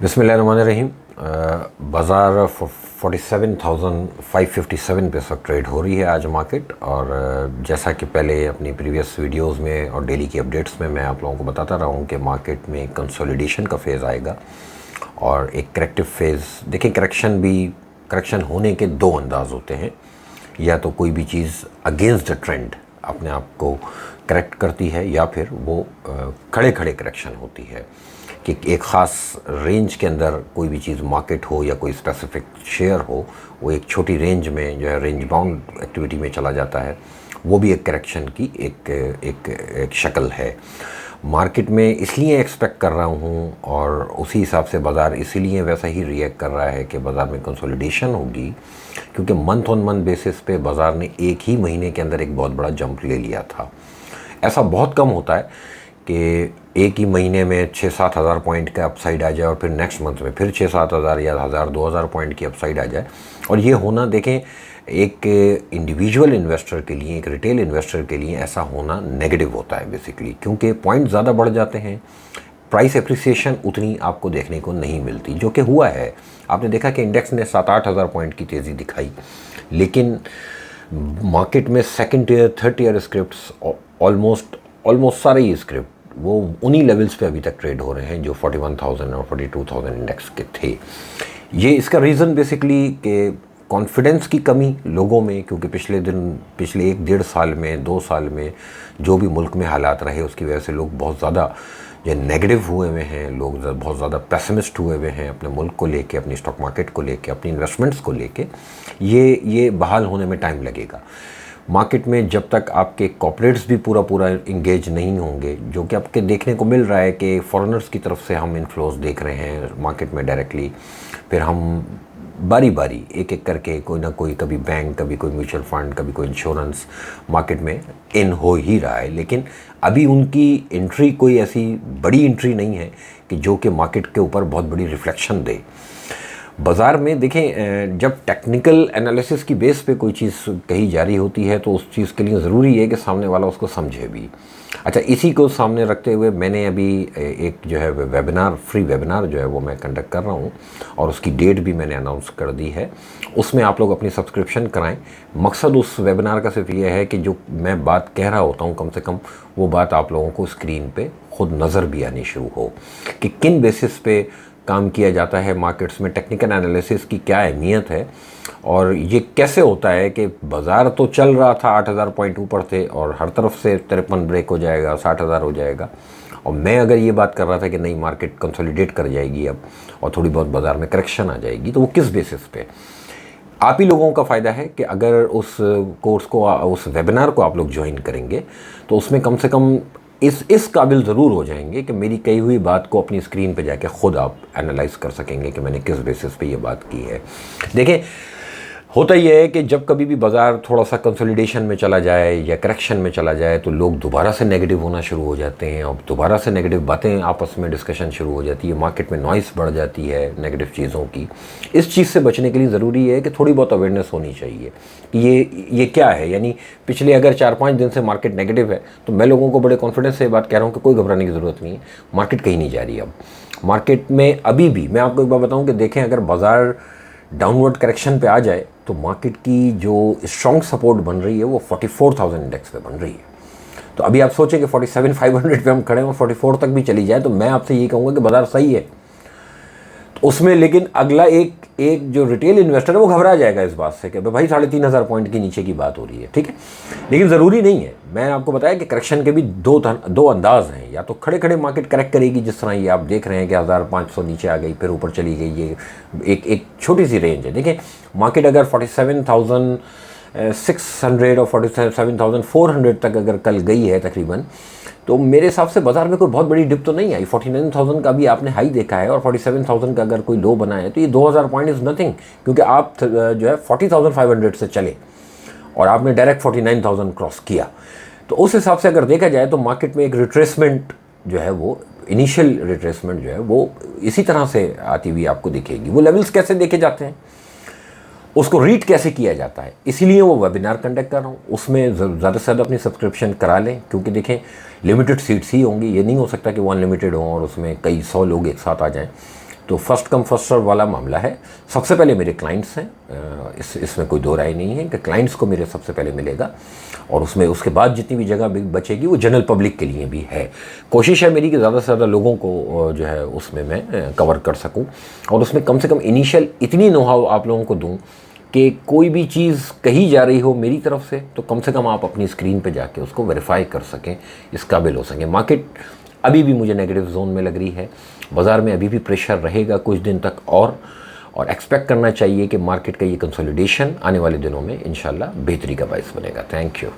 बिस्मिल्लाहिर्रहमानिर्रहीम। बाज़ार 47,557 पे इस वक्त ट्रेड हो रही है आज मार्केट। और जैसा कि पहले अपनी प्रीवियस वीडियोस में और डेली की अपडेट्स में मैं आप लोगों को बताता रहा हूँ कि मार्केट में कंसोलिडेशन का फेज़ आएगा और एक करेक्टिव फेज़। देखिए, करेक्शन होने के दो अंदाज़ होते हैं। या तो कोई भी चीज़ अगेंस्ट द ट्रेंड अपने आप को करेक्ट करती है, या फिर वो खड़े खड़े करेक्शन होती है कि एक ख़ास रेंज के अंदर कोई भी चीज़ मार्केट हो या कोई स्पेसिफिक शेयर हो, वो एक छोटी रेंज में जो है रेंज बाउंड एक्टिविटी में चला जाता है। वो भी एक करेक्शन की एक शक्ल है। मार्केट में इसलिए एक्सपेक्ट कर रहा हूँ और उसी हिसाब से बाज़ार इसीलिए वैसा ही रिएक्ट कर रहा है कि बाज़ार में कंसोलिडेशन होगी, क्योंकि मंथ ऑन मंथ बेसिस पे बाज़ार ने एक ही महीने के अंदर एक बहुत बड़ा जंप ले लिया था। ऐसा बहुत कम होता है कि एक ही महीने में 6-7 हज़ार पॉइंट का अपसाइड आ जाए और फिर नेक्स्ट मंथ में फिर 6-7 हज़ार या 1,000-2,000 पॉइंट की अपसाइड आ जाए। और ये होना, देखें, एक इंडिविजुअल इन्वेस्टर के लिए, एक रिटेल इन्वेस्टर के लिए ऐसा होना नेगेटिव होता है बेसिकली, क्योंकि पॉइंट ज़्यादा बढ़ जाते हैं, प्राइस एप्रिसिएशन उतनी आपको देखने को नहीं मिलती, जो कि हुआ है। आपने देखा कि इंडेक्स ने 7-8 हज़ार पॉइंट की तेज़ी दिखाई, लेकिन मार्केट में second year third year scripts almost सारे ही स्क्रिप्ट वो उन्हीं लेवल्स पे अभी तक ट्रेड हो रहे हैं जो 41,000 और 42,000 इंडेक्स के थे। ये इसका रीज़न बेसिकली कि कॉन्फिडेंस की कमी लोगों में, क्योंकि पिछले 1-1.5 साल में 2 साल में जो भी मुल्क में हालात रहे उसकी वजह से लोग बहुत ज़्यादा जो नेगेटिव हुए हुए हैं, लोग बहुत ज़्यादा पेसिमिस्ट हुए हुए हैं अपने मुल्क को लेके, अपनी स्टॉक मार्केट को लेके, अपनी इन्वेस्टमेंट्स को लेके। ये बहाल होने में टाइम लगेगा। मार्केट में जब तक आपके कॉर्पोरेट्स भी पूरा इंगेज नहीं होंगे, जो कि आपके देखने को मिल रहा है कि फॉरेनर्स की तरफ से हम इन्फ्लोज देख रहे हैं मार्केट में डायरेक्टली, फिर हम बारी बारी एक एक करके कोई ना कोई, कभी बैंक, कभी कोई म्यूचुअल फंड, कभी कोई इंश्योरेंस मार्केट में इन हो ही रहा है। लेकिन अभी उनकी एंट्री कोई ऐसी बड़ी एंट्री नहीं है कि जो कि मार्केट के ऊपर बहुत बड़ी रिफ्लेक्शन दे। बाज़ार में देखें, जब टेक्निकल एनालिसिस की बेस पे कोई चीज़ कही जा रही होती है तो उस चीज़ के लिए ज़रूरी है कि सामने वाला उसको समझे भी। अच्छा, इसी को सामने रखते हुए मैंने अभी एक जो है वेबिनार, फ्री वेबिनार जो है वो मैं कंडक्ट कर रहा हूँ और उसकी डेट भी मैंने अनाउंस कर दी है। उसमें आप लोग अपनी सब्सक्रिप्शन कराएं। मकसद उस वेबिनार का सिर्फ ये है कि जो मैं बात कह रहा होता हूँ, कम से कम वो बात आप लोगों को स्क्रीन पर खुद नज़र भी आनी शुरू हो कि किन बेसिस पे काम किया जाता है मार्केट्स में, टेक्निकल एनालिसिस की क्या अहमियत है और ये कैसे होता है कि बाज़ार तो चल रहा था 8,000 पॉइंट ऊपर थे और हर तरफ से 53 ब्रेक हो जाएगा, 60,000 हो जाएगा, और मैं अगर ये बात कर रहा था कि नहीं, मार्केट कंसोलिडेट कर जाएगी अब और थोड़ी बहुत बाज़ार में करेक्शन आ जाएगी, तो वो किस बेसिस पे? आप ही लोगों का फ़ायदा है कि अगर उस कोर्स को, उस वेबिनार को आप लोग ज्वाइन करेंगे तो उसमें कम से कम इस काबिल ज़रूर हो जाएंगे कि मेरी कही हुई बात को अपनी स्क्रीन पे जाके ख़ुद आप एनालाइज कर सकेंगे कि मैंने किस बेसिस पे ये बात की है। देखें, होता यह है कि जब कभी भी बाज़ार थोड़ा सा कंसोलिडेशन में चला जाए या करेक्शन में चला जाए तो लोग दोबारा से नेगेटिव होना शुरू हो जाते हैं और दोबारा से नेगेटिव बातें, आपस में डिस्कशन शुरू हो जाती है, मार्केट में नॉइस बढ़ जाती है नेगेटिव चीज़ों की। इस चीज़ से बचने के लिए ज़रूरी है कि थोड़ी बहुत अवेयरनेस होनी चाहिए कि ये क्या है। यानी पिछले अगर 4-5 दिन से मार्केट नेगेटिव है तो मैं लोगों को बड़े कॉन्फिडेंस से बात कह रहा हूँ कि कोई घबराने की ज़रूरत नहीं है, मार्केट कहीं नहीं जा रही। अब मार्केट में अभी भी मैं आपको एक बात बताऊँ कि देखें, अगर बाज़ार डाउनवर्ड करेक्शन पे आ जाए तो मार्केट की जो स्ट्रॉन्ग सपोर्ट बन रही है वो 44,000 इंडेक्स पे बन रही है। तो अभी आप सोचें कि 47,500 पे हम खड़े हैं, 44 तक भी चली जाए तो मैं आपसे ये कहूँगा कि बाज़ार सही है। तो उसमें लेकिन अगला एक जो रिटेल इन्वेस्टर है वो घबरा जाएगा इस बात से कि भाई 3,500 पॉइंट की नीचे की बात हो रही है, ठीक है। लेकिन ज़रूरी नहीं है। मैं आपको बताया कि करेक्शन के भी दो अंदाज हैं। या तो खड़े खड़े मार्केट करेक्ट करेगी, जिस तरह ये आप देख रहे हैं कि 1,500 नीचे आ गई, फिर ऊपर चली गई, ये एक छोटी सी रेंज है। देखिए, मार्केट अगर 47,600 और 47,400 तक अगर कल गई है तकरीबन, तो मेरे हिसाब से बाज़ार में कोई बहुत बड़ी डिप तो नहीं आई। 49,000 का भी आपने हाई देखा है और 47,000 का अगर कोई लो बना है तो ये 2,000 पॉइंट इज़ नथिंग, क्योंकि आप जो है 40,500 से चले और आपने डायरेक्ट 49,000 क्रॉस किया। तो उस हिसाब से अगर देखा जाए तो मार्केट में एक रिट्रेसमेंट जो है, वो इनिशियल रिट्रेसमेंट जो है वो इसी तरह से आती हुई आपको दिखेगी। वो लेवल्स कैसे देखे जाते हैं, उसको रीड कैसे किया जाता है, इसीलिए वो वेबिनार कंडक्ट कर रहा हूँ। उसमें ज़्यादा से ज़्यादा अपनी सब्सक्रिप्शन करा लें, क्योंकि देखें लिमिटेड सीट्स ही होंगी। ये नहीं हो सकता कि वो अनलिमिटेड हों और उसमें कई 100 लोग एक साथ आ जाएं। तो फर्स्ट कम फर्स्ट सर्व वाला मामला है। सबसे पहले मेरे क्लाइंट्स हैं, इसमें कोई दो राय नहीं है कि क्लाइंट्स को मेरे सबसे पहले मिलेगा, और उसमें उसके बाद जितनी भी जगह बचेगी वो जनरल पब्लिक के लिए भी है। कोशिश है मेरी कि ज़्यादा से ज़्यादा लोगों को जो है उसमें मैं कवर कर सकूं, और उसमें कम से कम इनिशियल इतनी नो हाउ आप लोगों को दूं कि कोई भी चीज़ कही जा रही हो मेरी तरफ से तो कम से कम आप अपनी स्क्रीन पे जाके उसको वेरीफाई कर सकें, इस काबिल हो सकें। मार्केट अभी भी मुझे नेगेटिव जोन में लग रही है, बाज़ार में अभी भी प्रेशर रहेगा कुछ दिन तक, और एक्सपेक्ट करना चाहिए कि मार्केट का ये कंसोलिडेशन आने वाले दिनों में इंशाल्लाह बेहतरी का बायस बनेगा। Thank you.